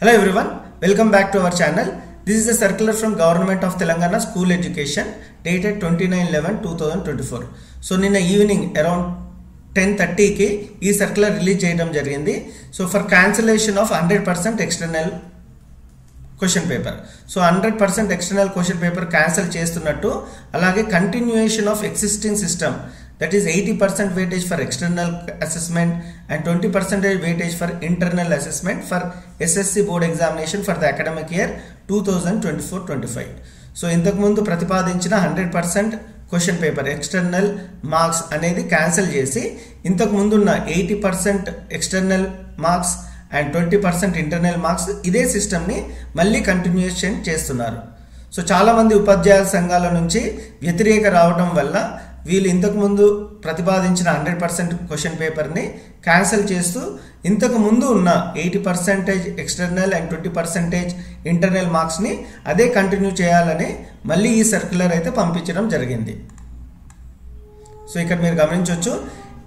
Hello everyone, welcome back to our channel. This is a circular from Government of Telangana School Education dated 29/11/2024. So నిన్న evening around 10:30 కి ఈ circular release చేయడం జరిగింది. So for cancellation of 100% external question paper. So 100% external question paper cancel చేస్తున్నట్టు, అలాగే continuation of existing system, that is 80% weightage for external assessment and 20% weightage for internal assessment for SSC board examination for the academic year 2024-25. So ఇంతకు ముందు ప్రతిపాదించిన 100% question paper external marks అనేది cancel చేసి ఇంతకు ముందున్న 80% external marks and 20% internal marks ఇదే సిస్టమ్ని మళ్ళీ కంటిన్యూషన్ చేస్తున్నారు. సో చాలామంది ఉపాధ్యాయుల సంఘాల నుంచి వ్యతిరేక రావడం వల్ల వీళ్ళు ఇంతకుముందు ప్రతిపాదించిన 100% క్వశ్చన్ పేపర్ని క్యాన్సిల్ చేస్తూ ఇంతకు ముందు ఉన్న 80% ఎక్స్టర్నల్ అండ్ 20% ఇంటర్నల్ మార్క్స్ని అదే కంటిన్యూ చేయాలని మళ్ళీ ఈ సర్క్యులర్ అయితే పంపించడం జరిగింది. సో ఇక్కడ మీరు గమనించవచ్చు,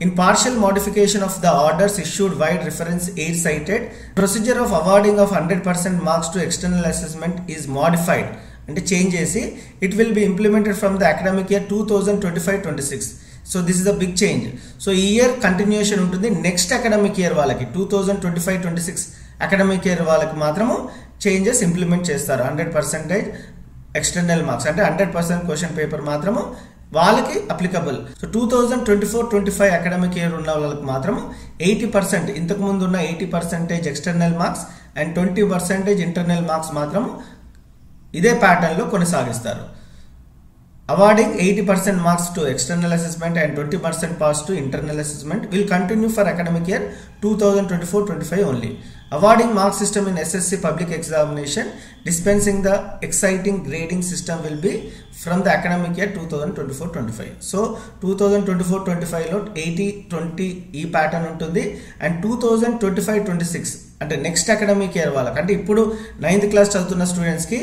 in partial modification of the orders issued wide reference aid cited, procedure of awarding of 100% marks to external assessment is modified. అంటే చేంజ్ చేసి it will be implemented from the academic year 2025-26. So this is the big change. So ఈ year continuation ఉంటుంది. Next academic year వాళ్ళకి 2025-26 academic year వాళ్ళకి మాత్రము changes implement చేస్తారు. 100% external marks అంటే 100% question paper మాత్రము వాళ్ళకి అప్లికబుల్. సో 2024-25 అకాడమిక్ ఇయర్ ఉన్న వాళ్ళకి మాత్రము 80%, ఇంతకు ముందు ఉన్న 80% external marks and 20% internal marks మాత్రము ఇదే ప్యాటర్న్లో కొనసాగిస్తారు. Awarding 80% marks to external assessment and 20% pass to internal assessment will continue for academic year 2024-25 only. Awarding mark system in SSC public examination dispensing the exciting grading system will be from the academic year 2024-25. So 2024-25 లో 80-20 ఈ pattern ఉంటుంది. And 2025-26 అంటే next academic year వాళ్ళకి, అంటే ఇప్పుడు 9th class చదువుతున్న స్టూడెంట్స్కి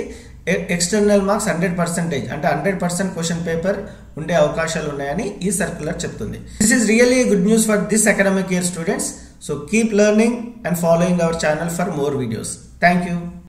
external marks 100% అంటే 100% క్వశ్చన్ పేపర్ ఉండే అవకాశాలు ఉన్నాయని ఈ సర్క్యులర్ చెప్తుంది. This is really good news for this academic year students. So keep learning and following our channel for more videos. Thank you.